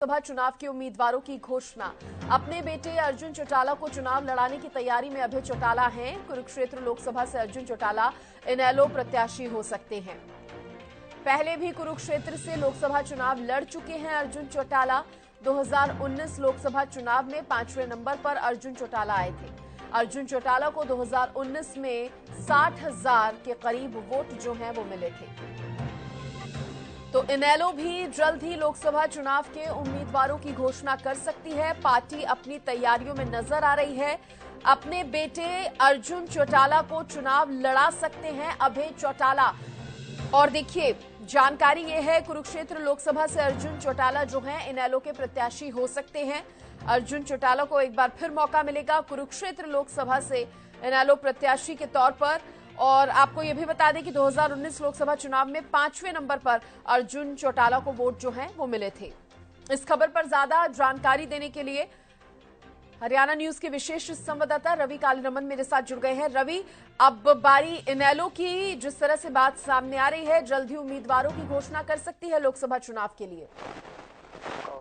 लोकसभा चुनाव के उम्मीदवारों की घोषणा। अपने बेटे अर्जुन चौटाला को चुनाव लड़ाने की तैयारी में अभय चौटाला हैं। कुरुक्षेत्र लोकसभा से अर्जुन चौटाला इनेलो प्रत्याशी हो सकते हैं। पहले भी कुरुक्षेत्र से लोकसभा चुनाव लड़ चुके हैं अर्जुन चौटाला। 2019 लोकसभा चुनाव में 5वें नंबर पर अर्जुन चौटाला आए थे। अर्जुन चौटाला को 2019 में 60,000 के करीब वोट जो हैं वो मिले थे। तो इनेलो भी जल्द ही लोकसभा चुनाव के उम्मीदवारों की घोषणा कर सकती है। पार्टी अपनी तैयारियों में नजर आ रही है। अपने बेटे अर्जुन चौटाला को चुनाव लड़ा सकते हैं अभय चौटाला। और देखिए, जानकारी ये है, कुरुक्षेत्र लोकसभा से अर्जुन चौटाला जो हैं इनेलो के प्रत्याशी हो सकते हैं। अर्जुन चौटाला को एक बार फिर मौका मिलेगा कुरुक्षेत्र लोकसभा से इनेलो प्रत्याशी के तौर पर। और आपको यह भी बता दें कि 2019 लोकसभा चुनाव में 5वें नंबर पर अर्जुन चौटाला को वोट जो हैं वो मिले थे। इस खबर पर ज्यादा जानकारी देने के लिए हरियाणा न्यूज के विशेष संवाददाता रवि कालीरमन मेरे साथ जुड़ गए हैं। रवि, अब बारी इनेलो की, जिस तरह से बात सामने आ रही है, जल्द ही उम्मीदवारों की घोषणा कर सकती है लोकसभा चुनाव के लिए।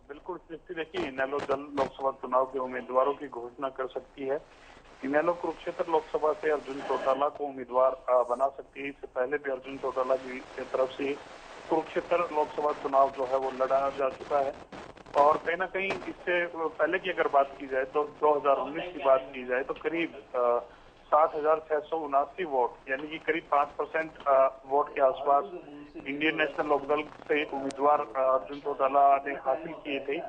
बिल्कुल सृष्टि, देखिए इनेलो जल्द लोकसभा चुनाव के उम्मीदवारों की घोषणा कर सकती है। इनेलो कुरुक्षेत्र लोकसभा से अर्जुन चौटाला को उम्मीदवार बना सकती है। इससे पहले भी अर्जुन चौटाला की तरफ से कुरुक्षेत्र लोकसभा चुनाव जो है वो लड़ा जा चुका है। और कहीं ना कहीं इससे पहले की अगर बात की जाए तो 2019 की बात की जाए तो करीब 60,679 वोट, यानी कि करीब 5% वोट के आसपास इंडियन नेशनल लोकदल से उम्मीदवार अर्जुन चौटाला ने हासिल किए थे।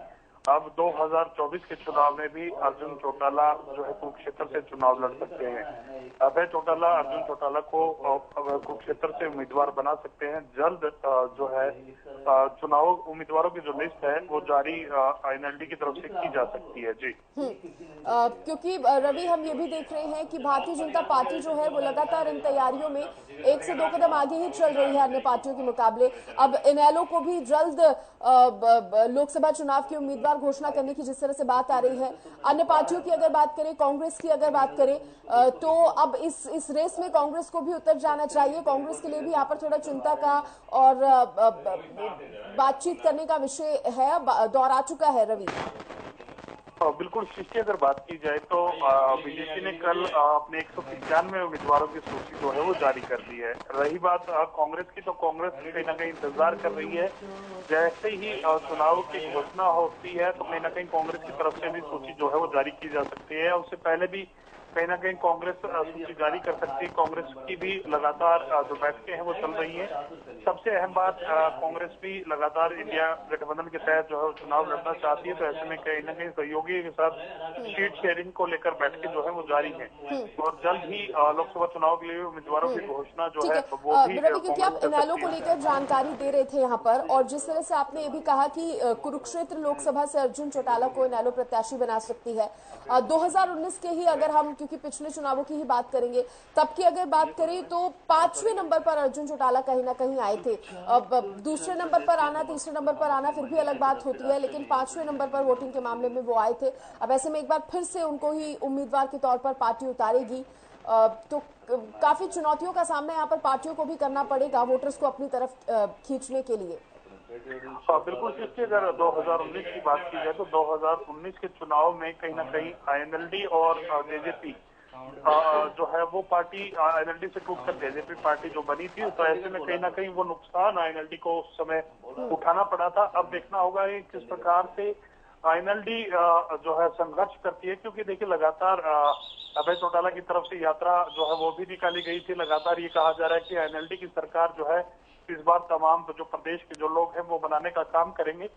अब 2024 के चुनाव में भी अर्जुन चौटाला जो है कुरुक्षेत्र से चुनाव लड़ सकते हैं। अभय चौटाला अर्जुन चौटाला को कुरुक्षेत्र से उम्मीदवार बना सकते हैं। जल्द जो है चुनाव उम्मीदवारों की जो लिस्ट है वो जारी INLD की तरफ से की जा सकती है। जी, क्योंकि रवि, हम ये भी देख रहे हैं कि भारतीय जनता पार्टी जो है वो लगातार इन तैयारियों में 1 से 2 कदम आगे ही चल रही है अन्य पार्टियों के मुकाबले। अब इनेलो को भी जल्द लोकसभा चुनाव के उम्मीदवार घोषणा करने की जिस तरह से बात आ रही है, अन्य पार्टियों की अगर बात करें, कांग्रेस की अगर बात करें, तो अब इस रेस में कांग्रेस को भी उतर जाना चाहिए। कांग्रेस के लिए भी यहाँ पर थोड़ा चिंता का और बातचीत करने का विषय है, दौर आ चुका है। रवि, बिल्कुल सृष्टि, अगर बात की जाए तो बीजेपी ने कल अपने 195 उम्मीदवारों की सूची जो है वो जारी कर दी है। रही बात कांग्रेस की, तो कांग्रेस कहीं ना कहीं इंतजार कर रही है। जैसे ही चुनाव की घोषणा होती है तो कहीं ना कहीं कांग्रेस की तरफ से भी सूची जो है वो जारी की जा सकती है। उससे पहले भी कहीं ना कहीं कांग्रेस सूची जारी कर सकती है। कांग्रेस की भी लगातार जो बैठकें हैं वो चल रही है। सबसे अहम बात, कांग्रेस भी लगातार इंडिया गठबंधन के तहत जो है चुनाव लड़ना चाहती है। तो ऐसे में कहीं ना कहीं सहयोगी के साथ सीट शेयरिंग को लेकर बैठकें जो है वो जारी है। और जल्द ही लोकसभा चुनाव के लिए उम्मीदवारों की घोषणा जो है वो भी रवि, क्योंकि आप इनेलो को लेकर जानकारी दे रहे थे यहाँ पर, और जिस तरह से आपने ये भी कहा कि कुरुक्षेत्र लोकसभा से अर्जुन चौटाला को इनेलो प्रत्याशी बना सकती है। 2019 के ही अगर हम, क्योंकि पिछले चुनावों की ही बात करेंगे, तब की अगर बात करें तो 5वें नंबर पर अर्जुन चौटाला कहीं ना कहीं आए थे। अब दूसरे नंबर पर आना, तीसरे नंबर पर आना फिर भी अलग बात होती है, लेकिन 5वें नंबर पर वोटिंग के मामले में वो आए थे। अब ऐसे में एक बार फिर से उनको ही उम्मीदवार के तौर पर पार्टी उतारेगी, तो काफी चुनौतियों का सामना यहाँ पर पार्टियों को भी करना पड़ेगा वोटर्स को अपनी तरफ खींचने के लिए। बिल्कुल सृष्टि, अगर 2019 की बात की जाए तो 2019 के चुनाव में कहीं ना कहीं INLD और जेजेपी जो है वो पार्टी INLD से टूटकर जेजेपी पार्टी जो बनी थी, तो ऐसे में कहीं ना कहीं वो नुकसान INLD को उस समय उठाना पड़ा था। अब देखना होगा कि किस प्रकार से INLD जो है संघर्ष करती है, क्योंकि देखिए लगातार अभय चौटाला की तरफ से यात्रा जो है वो भी निकाली गई थी। लगातार ये कहा जा रहा है कि INLD की सरकार जो है इस बार तमाम जो प्रदेश के जो लोग हैं वो बनाने का काम करेंगे।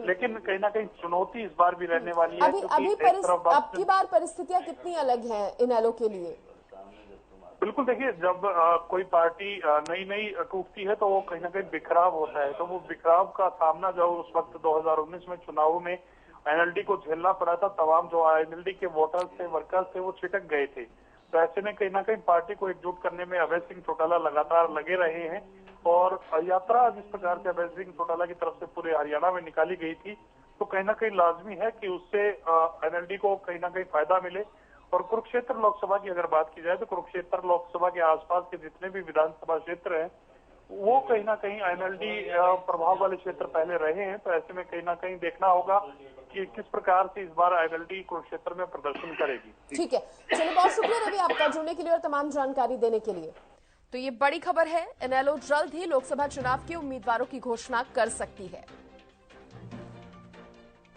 लेकिन कहीं ना कहीं चुनौती इस बार भी रहने वाली है। अब की बार परिस्थितियां कितनी अलग हैं इनेलो के लिए? बिल्कुल, देखिए जब कोई पार्टी नई नई टूटती है तो वो कहीं ना कहीं बिखराव होता है। तो वो बिखराव का सामना जो उस वक्त 2019 में चुनावों में INLD को झेलना पड़ा था। तमाम जो INLD के वोटर्स थे, वर्कर्स थे, वो छिटक गए थे। तो ऐसे में कहीं ना कहीं पार्टी को एकजुट करने में अभय सिंह चौटाला लगातार लगे रहे हैं। और यात्रा जिस प्रकार से अभय सिंह चौटाला की तरफ से पूरे हरियाणा में निकाली गई थी, तो कहीं ना कहीं लाजमी है कि उससे INLD को कहीं ना कहीं फायदा मिले। और कुरुक्षेत्र लोकसभा की अगर बात की जाए तो कुरुक्षेत्र लोकसभा के आसपास के जितने भी विधानसभा क्षेत्र हैं वो कहीं ना कहीं एनएलडी प्रभाव वाले क्षेत्र पहले रहे हैं, तो ऐसे में कहीं ना कहीं देखना होगा कि किस प्रकार से इस बार एनएलडी कुरुक्षेत्र में प्रदर्शन करेगी। ठीक है, चलिए बहुत शुक्रिया रवि आपका जुड़ने के लिए और तमाम जानकारी देने के लिए। तो ये बड़ी खबर है, इनेलो जल्द ही लोकसभा चुनाव के उम्मीदवारों की घोषणा कर सकती है।